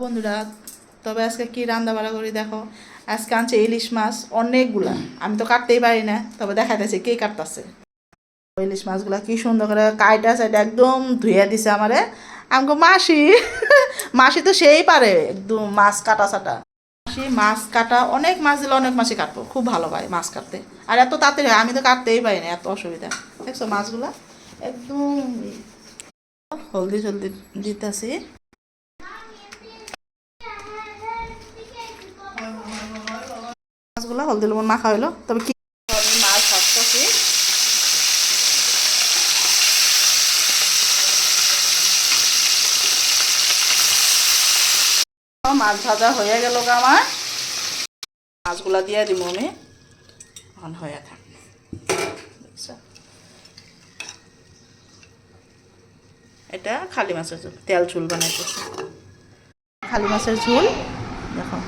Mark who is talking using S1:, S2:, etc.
S1: বন্ধুরা, তবে আজকে কি রান্না বাড়া করি দেখো। আজকে আনছে ইলিশ মাছ অনেকগুলা। আমি তো কাটতেই পারি না, তবে দেখাইতেছে কে কাটতেছে। ইলিশ মাছগুলা কি সুন্দর করে কাইটা সাইডে একদম ধুইয়া দিছে আমারে। আমাকে মাসি মাসি তো সেই পারে একদম মাছ কাটা সাটা। মাসি মাছ কাটা অনেক মাছ দিলে অনেক মাছই কাটবো, খুব ভালো পায় মাছ কাটতে। আর এত তাড়াতাড়ি হয়, আমি তো কাটতেই পারি না, এত অসুবিধা। দেখছো মাছগুলা একদম। হলদি জলদি দিতেছি। মাছগুলো হলদি লবণ মাখা হইলো, তবে কি আমি মাছ ভাজতেছি। মাছ ভাজা হয়ে গেল আমার। মাছগুলা দিয়ে দিব আমি, এখন হয়ে থাক। এটা খালি মাছের ঝোল, তেল ঝোল বানাইতেছি। খালি মাছের ঝোল দেখো।